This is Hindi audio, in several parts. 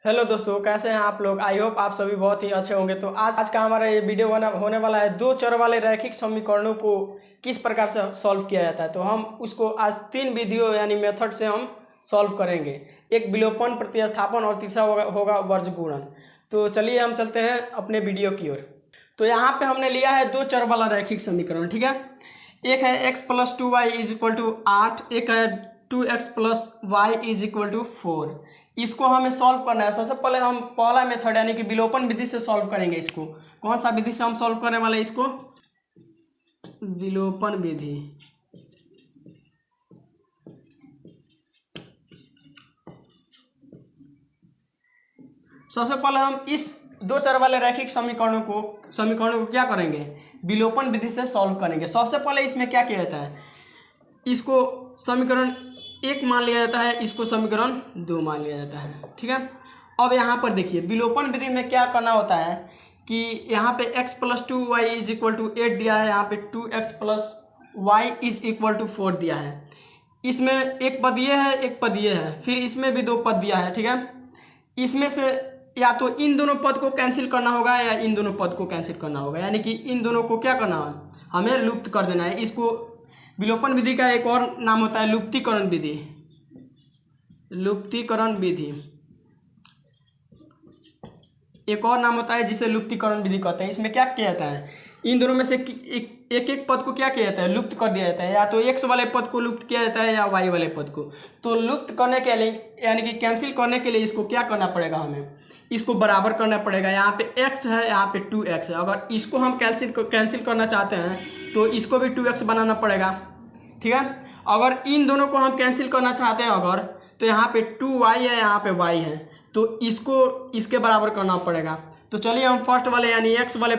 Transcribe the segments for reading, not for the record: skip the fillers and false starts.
हेलो दोस्तों, कैसे हैं आप लोग। आई होप आप सभी बहुत ही अच्छे होंगे। तो आज का हमारा ये वीडियो होने वाला है दो चर वाले रैखिक समीकरणों को किस प्रकार से सॉल्व किया जाता है। तो हम उसको आज तीन विधियों यानी मेथड से हम सॉल्व करेंगे। एक विलोपन, प्रतिस्थापन और तीसरा होगा वर्गगुणन। तो चलिए हम चलते हैं अपने वीडियो की ओर। तो यहाँ पे हमने लिया है दो चर वाला रैखिक समीकरण, ठीक है। एक है x + 2y = 8, एक है 2x + y = 4। इसको हमें सॉल्व करना है। सबसे पहले हम पहला मेथड यानी कि विलोपन विधि से सॉल्व करेंगे। इसको कौन सा विधि से हम सॉल्व करने वाले हैं? इसको विलोपन विधि। सबसे पहले हम इस दो चर वाले रैखिक समीकरणों को क्या करेंगे? विलोपन विधि से सॉल्व करेंगे। सबसे पहले इसमें क्या किया जाता है? इसको समीकरण 1 मान लिया जाता है, इसको समीकरण 2 मान लिया जाता है, ठीक है। अब यहाँ पर देखिए विलोपन विधि में क्या करना होता है कि यहाँ पे x + 2y = 8 दिया है, यहाँ पे 2x + y = 4 दिया है। इसमें एक पद ये है, एक पद ये है, फिर इसमें भी दो पद दिया है, ठीक है। इसमें से या तो इन दोनों पद को कैंसिल करना होगा या इन दोनों पद को कैंसिल करना होगा, यानी कि इन दोनों को क्या करना है, हमें लुप्त कर देना है। इसको विलोपन विधि का एक और नाम होता है लुप्तीकरण विधि। लुप्तीकरण विधि एक और नाम होता है जिसे लुप्तीकरण विधि कहते हैं। इसमें क्या किया जाता है? इन दोनों में से एक एक पद को क्या किया जाता है? लुप्त कर दिया जाता है। या तो x वाले पद को लुप्त किया जाता है या y वाले पद को। तो लुप्त करने के लिए यानी कि कैंसिल करने के लिए इसको क्या करना पड़ेगा? हमें इसको बराबर करना पड़ेगा। यहाँ पे x है, यहाँ पे 2x है। अगर इसको हम कैंसिल करना चाहते हैं तो इसको भी 2x बनाना पड़ेगा, ठीक है। अगर इन दोनों को हम कैंसिल करना चाहते हैं अगर, तो यहाँ पे 2y है, यहाँ पे y है, तो इसको इसके बराबर करना पड़ेगा। तो चलिए हम फर्स्ट वाले यानी x वाले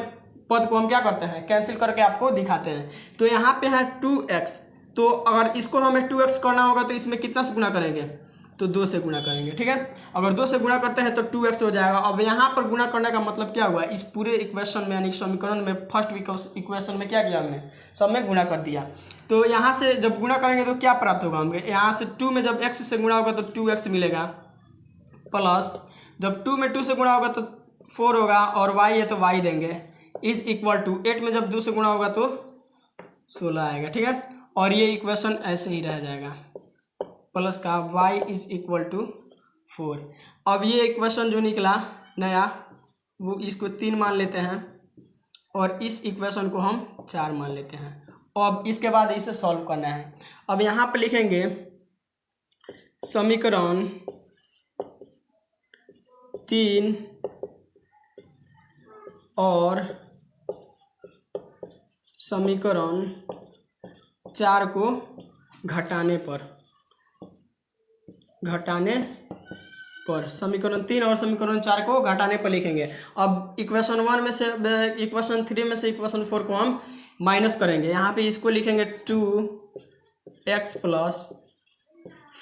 पद को हम क्या करते हैं? कैंसिल करके आपको दिखाते हैं। तो यहाँ पे है 2x, तो अगर इसको हमें 2x करना होगा तो इसमें कितना से गुणा करेंगे? तो 2 से गुणा करेंगे, ठीक है। अगर 2 से गुणा करते हैं तो 2x हो जाएगा। अब यहाँ पर गुणा करने का मतलब क्या हुआ? इस पूरे इक्वेशन में यानी समीकरण में फर्स्ट इक्वेशन में क्या किया हमने? सब में गुणा कर दिया। तो यहाँ से जब गुणा करेंगे तो क्या प्राप्त होगा हमें? यहाँ से 2 में जब x से गुणा होगा तो 2x मिलेगा, प्लस जब 2 में 2 से गुणा होगा तो 4 होगा, और y है तो y देंगे, = 8 में जब 2 से गुणा होगा तो 16 आएगा, ठीक है। और ये इक्वेशन ऐसे ही रह जाएगा, प्लस का y = 4। अब ये इक्वेशन जो निकला नया वो इसको 3 मान लेते हैं और इस इक्वेशन को हम 4 मान लेते हैं। अब इसके बाद इसे सॉल्व करना है। अब यहाँ पर लिखेंगे समीकरण 3 और समीकरण 4 को घटाने पर समीकरण 3 और समीकरण 4 को घटाने पर लिखेंगे। अब इक्वेशन 1 में से इक्वेशन 3 में से इक्वेशन 4 को हम माइनस करेंगे। यहाँ पे इसको लिखेंगे 2x +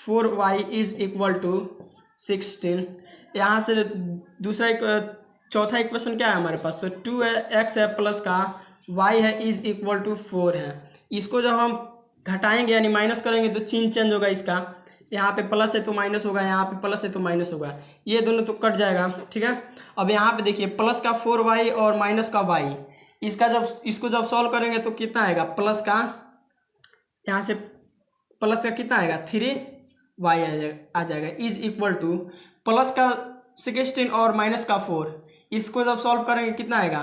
4y = 16। यहाँ से दूसरा चौथा इक्वेशन क्या है हमारे पास? तो 2x है प्लस का y है = 4 है। इसको जब हम घटाएंगे यानी माइनस करेंगे तो चिन्ह चेंज होगा इसका। यहाँ पे प्लस है तो माइनस होगा, यहाँ पे प्लस है तो माइनस होगा, ये दोनों तो कट जाएगा, ठीक है। अब यहाँ पे देखिए प्लस का 4y और माइनस का y, इसको जब सॉल्व करेंगे तो कितना आएगा? प्लस का यहाँ से प्लस का कितना आएगा? 3y आ जाएगा = प्लस का 16 और माइनस का 4। इसको जब सॉल्व करेंगे कितना आएगा?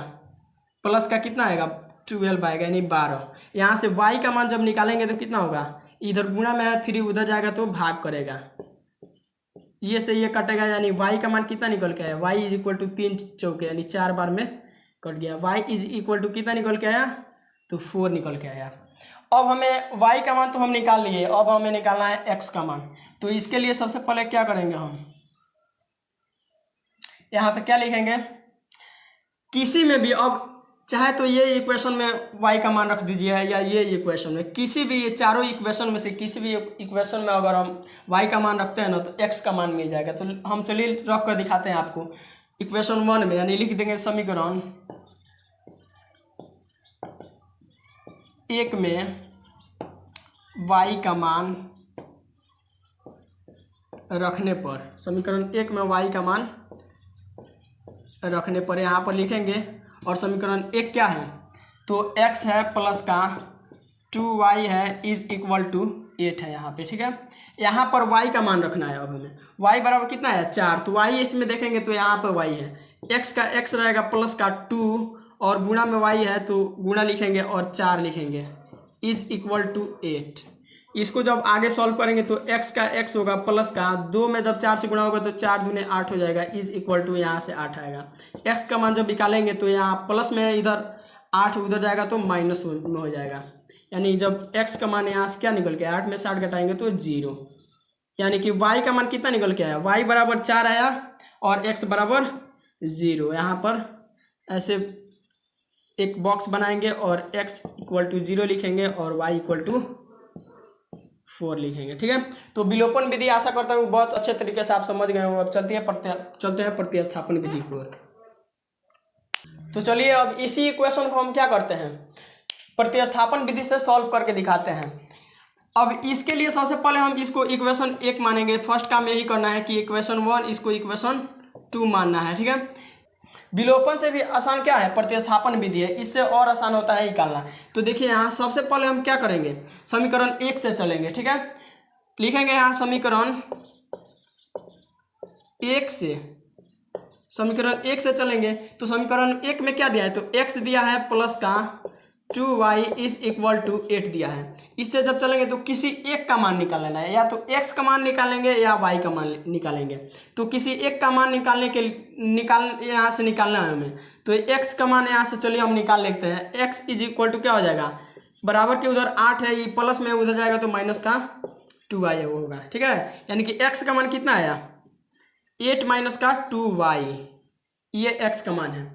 प्लस का कितना आएगा? 12 आएगा यानी 12। यहाँ से y का मान जब निकालेंगे तो कितना होगा? इधर गुणा में है 3, उधर जाएगा तो भाग करेगा, ये से ये कटेगा, यानी y का मान कितना निकल के आया? y = 3 चौके यानी 4 बार में कट गया। y = कितना निकल के आया? तो 4 निकल के आया। अब हमें y का मान तो हम निकाल लिए, अब हमें निकालना है x का मान। तो इसके लिए सबसे पहले क्या करेंगे हम? यहाँ पे क्या लिखेंगे? किसी में भी, अब चाहे तो ये इक्वेशन में y का मान रख दीजिए या ये इक्वेशन में, किसी भी ये चारों इक्वेशन में से किसी भी इक्वेशन में अगर हम y का मान रखते हैं ना तो x का मान मिल जाएगा। तो हम चलिए रख कर दिखाते हैं आपको। इक्वेशन 1 में यानी लिख देंगे समीकरण 1 में y का मान रखने पर, समीकरण 1 में y का मान रखने पर यहाँ पर लिखेंगे और समीकरण 1 क्या है, तो x है प्लस का 2y है इज इक्वल टू 8 है यहाँ पे। ठीक है, यहाँ पर y का मान रखना है। अब हमें y बराबर कितना है 4, तो y इसमें देखेंगे तो यहाँ पर y है, x का x रहेगा प्लस का 2 और गुणा में y है तो गुणा लिखेंगे और 4 लिखेंगे इज इक्वल टू 8। इसको जब आगे सॉल्व करेंगे तो x का x होगा प्लस का 2 में जब 4 से गुणा होगा तो 4 दूने 8 हो जाएगा इज इक्वल टू यहाँ से 8 आएगा। x का मान जब निकालेंगे तो यहाँ प्लस में इधर 8 उधर जाएगा तो माइनस में हो जाएगा, यानी जब x का मान यहाँ से क्या निकल के 8 में से 8 घटाएंगे तो 0, यानी कि y का मान कितना निकल के आया, y बराबर 4 आया और x बराबर 0। यहाँ पर ऐसे एक बॉक्स बनाएंगे और x इक्वल टू 0 लिखेंगे और y इक्वल टू 4 लिखेंगे। ठीक है, तो विलोपन विधि आशा करता हूँ बहुत अच्छे तरीके से आप समझ गए हो। अब चलते हैं प्रतिस्थापन विधि की ओर। तो चलिए अब इसी इक्वेशन को हम क्या करते हैं, प्रतिस्थापन विधि से सॉल्व करके दिखाते हैं। अब इसके लिए सबसे पहले हम इसको इक्वेशन 1 मानेंगे। फर्स्ट काम यही करना है कि इक्वेशन 1 इसको इक्वेशन 2 मानना है। ठीक है, विलोपन से भी आसान क्या है, प्रतिस्थापन विधि है, इससे और आसान होता है निकालना। तो देखिए यहाँ सबसे पहले हम क्या करेंगे, समीकरण 1 से चलेंगे। ठीक है, लिखेंगे यहाँ समीकरण 1 से चलेंगे। तो समीकरण 1 में क्या दिया है, तो x दिया है प्लस का 2y इज इक्वल टू 8 दिया है। इससे जब चलेंगे तो किसी एक का मान निकाल लेना है, या तो x का मान निकालेंगे या y का मान निकालेंगे। तो किसी एक का मान यहाँ से निकालना है हमें, तो x का मान यहाँ से चलिए हम निकाल लेते हैं। x इज इक्वल टू क्या हो जाएगा, बराबर के उधर 8 है, ये प्लस में उधर जाएगा तो माइनस का 2y होगा। ठीक है, यानी कि x का मान कितना आया 8 माइनस का 2y, ये x का मान है।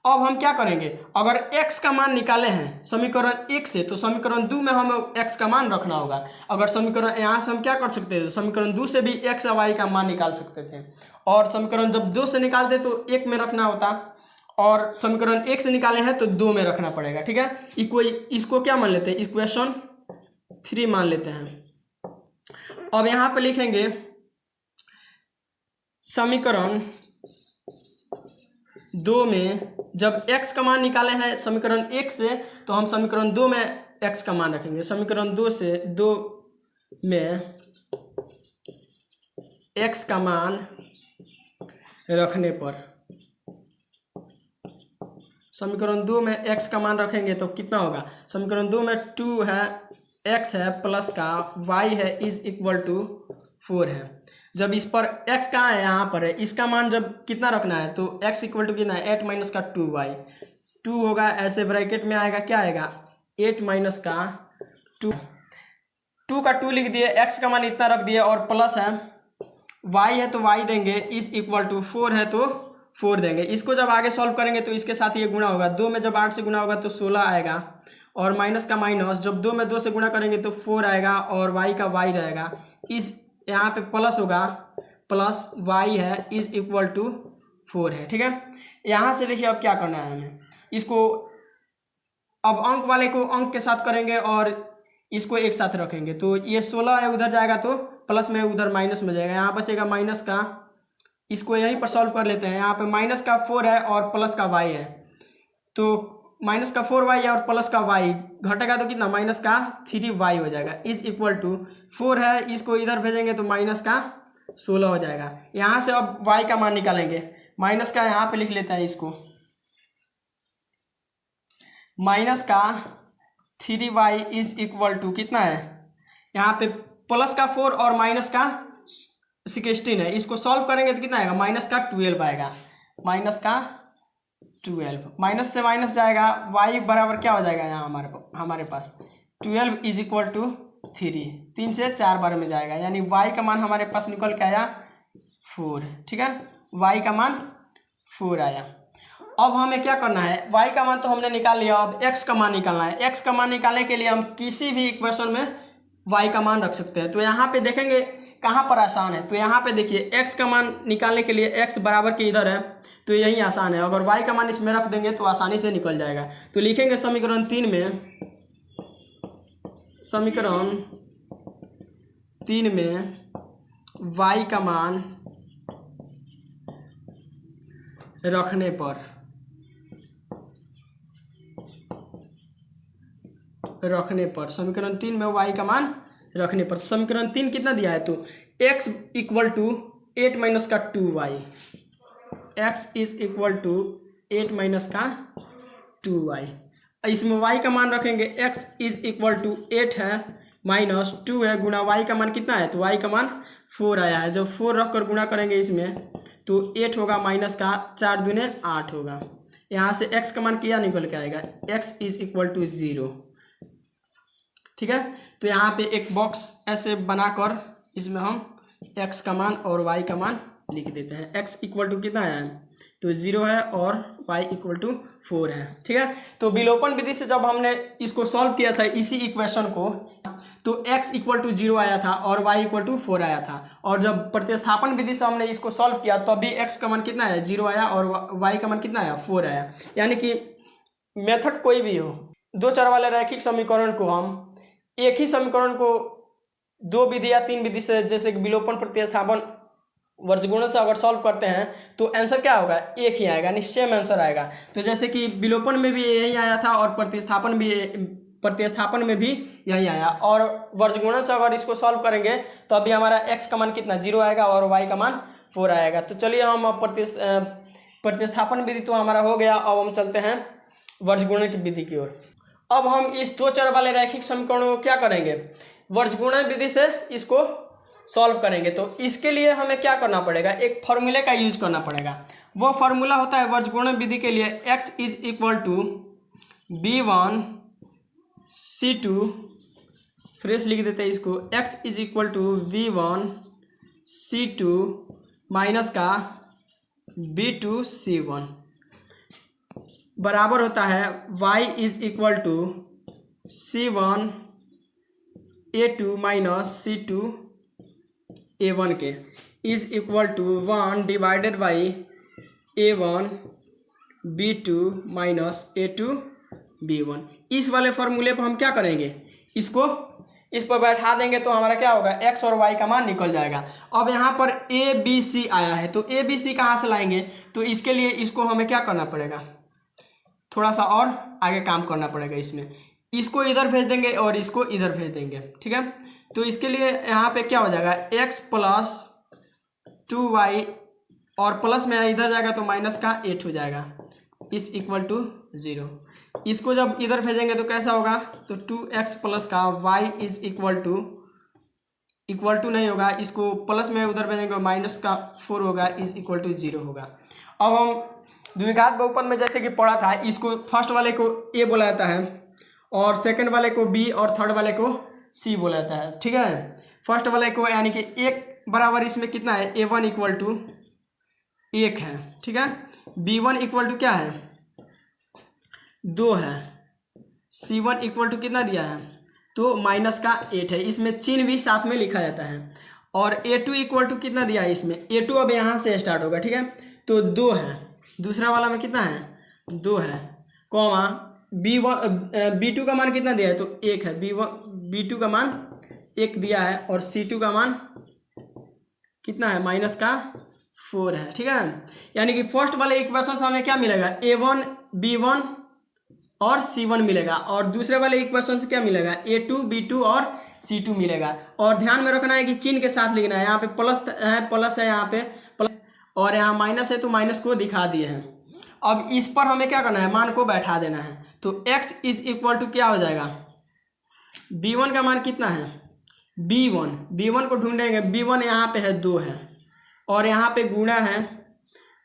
अब हम क्या करेंगे, अगर x का मान निकाले हैं समीकरण 1 से तो समीकरण 2 में हमें x का मान रखना होगा। अगर समीकरण यहाँ से हम क्या कर सकते थे, समीकरण 2 से भी x और y का मान निकाल सकते थे, और समीकरण जब 2 से निकालते तो 1 में रखना होता, और समीकरण 1 से निकाले हैं तो 2 में रखना पड़ेगा। ठीक है, इसको क्या मान लेते हैं, इक्वेशन 3 मान लेते हैं। अब यहाँ पर लिखेंगे समीकरण 2 में जब x का मान निकाले हैं समीकरण 1 से, तो हम समीकरण 2 में x का मान रखेंगे। समीकरण 2 में x का मान रखने पर, समीकरण 2 में x का मान रखेंगे तो कितना होगा, समीकरण 2 में 2 है, x है प्लस का y है इज इक्वल टू 4 है। जब इस पर x कहाँ है, यहाँ पर है, इसका मान जब कितना रखना है तो x इक्वल टू कितना है 8 माइनस का 2y, 2 होगा ऐसे ब्रैकेट में आएगा, क्या आएगा 8 माइनस का 2 का 2 लिख दिए, x का मान इतना रख दिए और प्लस है, y है तो y देंगे इज इक्वल टू 4 है तो 4 देंगे। इसको जब आगे सॉल्व करेंगे तो इसके साथ ये गुणा होगा, 2 में जब 8 से गुणा होगा तो 16 आएगा, और माइनस का माइनस जब 2 में 2 से गुणा करेंगे तो 4 आएगा, और y का y रहेगा, इस यहाँ पे प्लस होगा, प्लस y है इज इक्वल टू 4 है। ठीक है, यहाँ से देखिए अब क्या करना है हमें, इसको अब अंक वाले को अंक के साथ करेंगे और इसको एक साथ रखेंगे, तो ये 16 है उधर जाएगा तो प्लस में उधर माइनस में जाएगा, यहाँ बचेगा माइनस का, इसको यहीं पर सॉल्व कर लेते हैं। यहाँ पे माइनस का 4 है और प्लस का y है, तो माइनस का 4y है और प्लस का y घटेगा तो कितना माइनस का 3y हो जाएगा इज इक्वल टू 4 है, इसको इधर भेजेंगे तो माइनस का 16 हो जाएगा। यहाँ से अब y का मान निकालेंगे, माइनस का यहाँ पे लिख लेते हैं, इसको माइनस का 3y इज इक्वल टू कितना है, यहाँ पे प्लस का 4 और माइनस का 16 है, इसको सॉल्व करेंगे तो कितना आएगा माइनस का 12 आएगा, माइनस का 12, माइनस से माइनस जाएगा, y बराबर क्या हो जाएगा यहाँ हमारे पास 12 इज इक्वल टू 3 से 4 बार में जाएगा, यानी y का मान हमारे पास निकल के आया 4। ठीक है, y का मान 4 आया। अब हमें क्या करना है, y का मान तो हमने निकाल लिया, अब x का मान निकालना है। x का मान निकालने के लिए हम किसी भी इक्वेशन में y का मान रख सकते हैं। तो यहाँ पे देखेंगे कहाँ पर आसान है, तो यहाँ पे देखिए x का मान निकालने के लिए x बराबर के इधर है तो यही आसान है, अगर y का मान इसमें रख देंगे तो आसानी से निकल जाएगा। तो लिखेंगे समीकरण 3 में y का मान रखने पर समीकरण 3 में y का मान रखने पर समीकरण 3 कितना दिया है, तो x इक्वल टू 8 माइनस का 2y, x is equal to 8 minus का 2y। इसमें y का मान रखेंगे, x इज इक्वल टू 8 है माइनस 2 है, गुणा y का मान कितना है, तो y का मान 4 आया है। जब 4 रख कर गुणा करेंगे इसमें तो 8 होगा माइनस का 4 दूने 8 होगा। यहाँ से x का मान क्या निकल के आएगा, x इज इक्वल टू 0। ठीक है, तो यहाँ पे एक बॉक्स ऐसे बनाकर इसमें हम x का मान और y का मान लिख देते हैं। x इक्वल टू कितना है, तो 0 है और y इक्वल टू 4 है। ठीक है, तो विलोपन विधि से जब हमने इसको सॉल्व किया था इसी इक्वेशन को, तो x इक्वल टू 0 आया था और y इक्वल टू 4 आया था। और जब प्रतिस्थापन विधि से हमने इसको सॉल्व किया तो अभी x का मान कितना है, 0 आया और y का मान कितना आया, 4 आया। यानी कि मेथड कोई भी हो, दो चर वाले रैखिक समीकरण को हम एक ही समीकरण को दो विधि या तीन विधि से, जैसे कि विलोपन, प्रतिस्थापन, वर्गगुणन से अगर सॉल्व करते हैं तो आंसर क्या होगा, एक ही आएगा, यानी सेम आंसर आएगा। तो जैसे कि विलोपन में भी यही आया था और प्रतिस्थापन में भी यही आया। और वर्गगुणन से अगर इसको सॉल्व करेंगे तो अभी हमारा x का मान कितना 0 आएगा और y का मान 4 आएगा। तो चलिए हम प्रतिस्थापन विधि तो हमारा हो गया, अब हम चलते हैं वर्गगुणन की विधि की ओर। अब हम इस दो चर वाले रैखिक समीकरणों को क्या करेंगे, वर्गगुणन विधि से इसको सॉल्व करेंगे। तो इसके लिए हमें क्या करना पड़ेगा, एक फॉर्मूले का यूज करना पड़ेगा। वो फॉर्मूला होता है वर्गगुणन विधि के लिए x is equal to b1 c2, fresh लिख देते हैं इसको, x is equal to b1 c2 minus का b2 c1 बराबर होता है y is equal to c1 a2 minus c2 a1 के is equal to 1 divided by a1 b2 minus a2 b1। इस वाले फॉर्मूले पर हम क्या करेंगे, इसको इस पर बैठा देंगे तो हमारा क्या होगा, x और y का मान निकल जाएगा। अब यहाँ पर a b c आया है, तो a b c कहाँ से लाएंगे, तो इसके लिए इसको हमें क्या करना पड़ेगा, थोड़ा सा और आगे काम करना पड़ेगा। इसमें इसको इधर भेज देंगे और इसको इधर भेज देंगे। ठीक है, तो इसके लिए यहाँ पे क्या हो जाएगा, x प्लस 2y और प्लस में इधर जाएगा तो माइनस का 8 हो जाएगा, इस इक्वल टू 0। इसको जब इधर भेजेंगे तो कैसा होगा, तो 2x प्लस का y इज इक्वल टू नहीं होगा, इसको प्लस में उधर भेजेंगे माइनस का 4 होगा, इज इक्वल टू 0 होगा। अब हम द्विघात बहुपद में जैसे कि पढ़ा था, इसको फर्स्ट वाले को a बोला जाता है और सेकंड वाले को b और थर्ड वाले को c बोला जाता है। ठीक है, फर्स्ट वाले को यानी कि एक बराबर इसमें कितना है, a1 इक्वल टू 1 है। ठीक है, b1 इक्वल टू क्या है, 2 है, c1 इक्वल टू कितना दिया है, तो माइनस का 8 है, इसमें चिन्ह भी साथ में लिखा जाता है। और a2 इक्वल टू कितना दिया है, इसमें a2 अब यहाँ से स्टार्ट होगा। ठीक है, तो 2 है, दूसरा वाला में कितना है, 2 है, कॉमा b2 का मान कितना दिया है, तो 1 है, b2 का मान 1 दिया है और c2 का मान कितना है, माइनस का 4 है। ठीक है, यानी कि फर्स्ट वाले इक्वेशन से हमें क्या मिलेगा, a1 b1 और c1 मिलेगा, और दूसरे वाले इक्वेशन से क्या मिलेगा, a2 b2 और c2 मिलेगा। और ध्यान में रखना है कि चिन्ह के साथ लिखना है, यहाँ पे प्लस है यहाँ पे प्लस, और यहाँ माइनस है तो माइनस को दिखा दिए हैं। अब इस पर हमें क्या करना है, मान को बैठा देना है। तो x इज इक्वल टू क्या हो जाएगा, b1 का मान कितना है, b1 को ढूंढेंगे, b1 यहाँ पे है 2 है और यहाँ पे गुणा है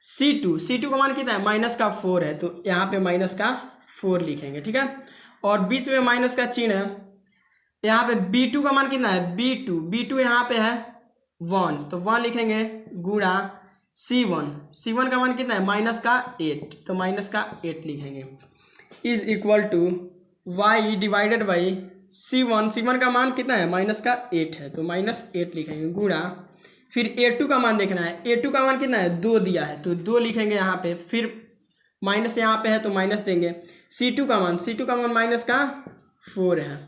c2 का मान कितना है, माइनस का 4 है, तो यहाँ पे माइनस का 4 लिखेंगे। ठीक है, और बीच में माइनस का चिन्ह है, यहाँ पे b2 का मान कितना है, b2 यहाँ पे है 1, तो 1 लिखेंगे, गुणा c1 का मान कितना है, माइनस का 8, तो माइनस का 8 लिखेंगे, is equal to y divided by c1 का मान कितना है, माइनस का 8 है, तो माइनस 8 लिखेंगे, गुणा फिर a2 का मान देखना है, a2 का मान कितना है, 2 दिया है, तो 2 लिखेंगे यहाँ पे, फिर माइनस यहाँ पे है तो माइनस देंगे, c2 का मान माइनस का 4 है,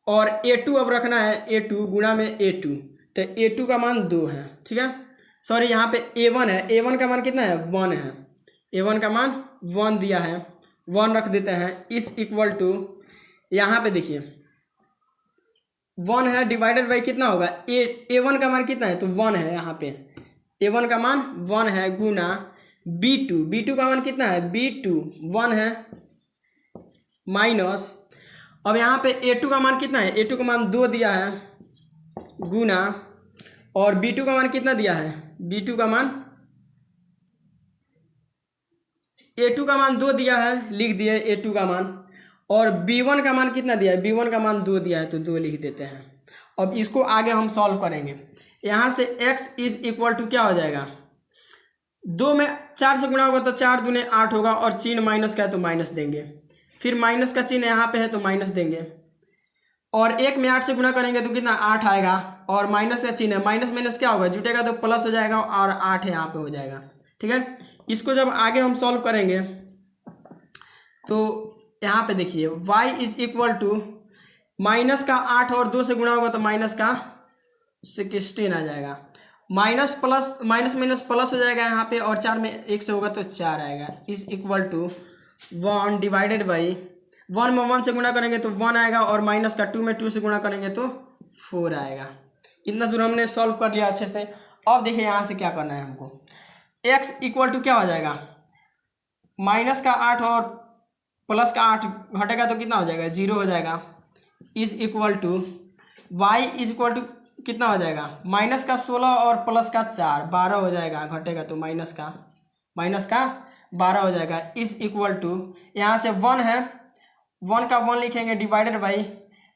और a2 अब रखना है, a2 गुणा में a2, तो a2 का मान 2 है। ठीक है, सॉरी यहाँ पे a1 है, a1 का मान कितना है 1 है, a1 का मान 1 दिया है, 1 रख देते हैं इज इक्वल टू, यहाँ पे देखिए 1 है डिवाइडेड बाई कितना होगा a1 का मान कितना है तो 1 है, यहाँ पे a1 का मान 1 है गुना b2 का मान कितना है b2 1 है माइनस, अब यहाँ पे a2 का मान कितना है, a2 का मान 2 दिया है गुना, और b2 का मान कितना दिया है, b2 का मान a2 का मान 2 दिया है, लिख दिए a2 का मान, और b1 का मान कितना दिया है, b1 का मान 2 दिया है तो 2 लिख देते हैं। अब इसको आगे हम सॉल्व करेंगे, यहाँ से x इज इक्वल टू क्या हो जाएगा, 2 में 4 से गुणा होगा तो 4 दूने 8 होगा, और चिन्ह माइनस का है तो माइनस देंगे, फिर माइनस का चिन्ह यहाँ पे है तो माइनस देंगे, और 1 में 8 से गुणा करेंगे तो कितना 8 आएगा, और माइनस का चिन्ह है, माइनस माइनस क्या होगा जुटेगा तो प्लस हो जाएगा, और 8 यहाँ पे हो जाएगा। ठीक है, इसको जब आगे हम सॉल्व करेंगे तो यहाँ पे देखिए y is equal to minus का 8 और 2 से गुणा होगा तो माइनस का 16 आ जाएगा, minus plus minus minus plus हो जाएगा यहाँ पे, और 4 में 1 से होगा तो 4 आएगा, is equal to 1 divided by 1 में 1 से गुणा करेंगे तो 1 आएगा, और माइनस का 2 में 2 से गुणा करेंगे तो 4 आएगा। इतना दूर हमने सॉल्व कर लिया अच्छे से। अब देखिए यहाँ से क्या करना है हमको, x इक्वल टू क्या हो जाएगा, माइनस का 8 और प्लस का 8 घटेगा तो कितना हो जाएगा 0 हो जाएगा, is equal to y is equal to कितना हो जाएगा, माइनस का 16 और प्लस का 4 12 हो जाएगा, घटेगा तो माइनस का 12 हो जाएगा, इज इक्वल टू यहाँ से 1 है, 1 का 1 लिखेंगे डिवाइडेड बाई,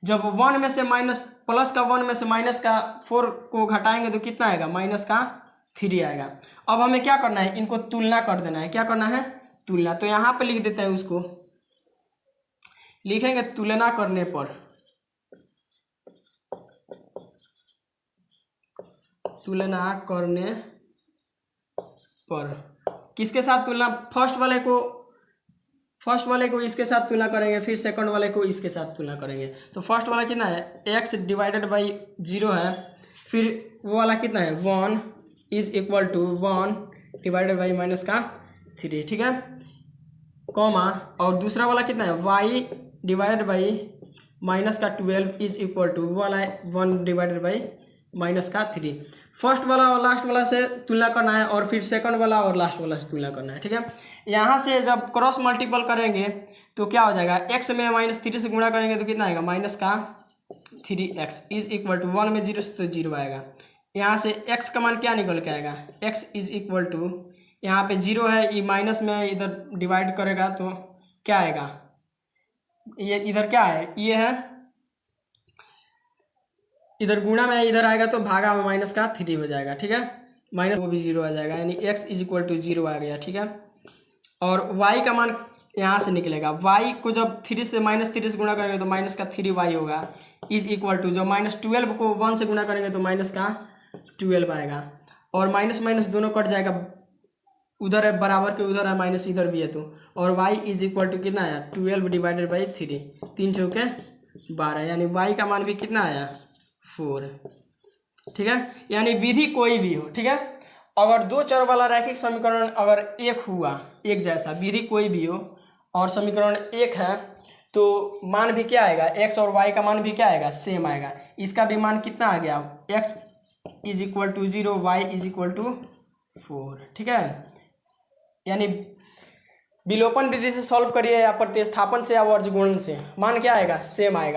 जब 1 में से माइनस प्लस का 1 में से माइनस का 4 को घटाएंगे तो कितना आएगा माइनस का 3 आएगा। अब हमें क्या करना है, इनको तुलना कर देना है, क्या करना है तुलना, तो यहाँ पे लिख देते हैं, उसको लिखेंगे तुलना करने पर, तुलना करने पर किसके साथ तुलना, फर्स्ट वाले को इसके साथ तुलना करेंगे, फिर सेकंड वाले को इसके साथ तुलना करेंगे। तो फर्स्ट वाला कितना है x डिवाइडेड बाई 0 है, फिर वो वाला कितना है 1 is equal to 1 divided by minus का 3, ठीक है, कॉमा, और दूसरा वाला कितना है y डिवाइडेड बाई माइनस का 12 इज इक्वल टू वो वाला 1 डिवाइडेड बाई माइनस का 3। फर्स्ट वाला और लास्ट वाला से तुलना करना है, और फिर सेकंड वाला और लास्ट वाला से तुलना करना है। ठीक है, यहाँ से जब क्रॉस मल्टीपल करेंगे तो क्या हो जाएगा, x में -3 से गुणा करेंगे तो कितना आएगा माइनस का 3x इज इक्वल टू 1 में 0 से तो 0 आएगा, यहाँ से x का मान क्या निकल के आएगा, x इज इक्वल टू यहाँ पे 0 है, ये माइनस में इधर डिवाइड करेगा तो क्या आएगा, ये इधर क्या है, ये है, इधर गुणा में इधर आएगा तो भागा में माइनस का 3 हो जाएगा। ठीक है, माइनस वो भी 0 आ जाएगा, यानी x इज इक्वल टू 0 आ गया। ठीक है, और y का मान यहाँ से निकलेगा, y को जब 3 से -3 से गुणा करेंगे तो माइनस का 3y होगा, इज इक्वल टू जब -12 को 1 से गुणा करेंगे तो माइनस का 12 आएगा, और माइनस माइनस दोनों कट जाएगा, उधर है बराबर के उधर है माइनस इधर भी है तो, और y इज इक्वल टू कितना आया 12 डिवाइडेड बाई 3, 3 चौके 12, यानी y का मान भी कितना आया 4। ठीक है, यानी विधि कोई भी हो, ठीक है, अगर 2 चर वाला रैखिक समीकरण अगर एक हुआ, एक जैसा विधि कोई भी हो और समीकरण एक है तो मान भी क्या आएगा, x और y का मान भी क्या आएगा सेम आएगा, इसका भी मान कितना आ गया x is equal to 0 y is equal to 4। ठीक है, यानी विलोपन विधि से सॉल्व करिए या प्रतिस्थापन से या वर्गमूल से, मान क्या आएगा सेम आएगा।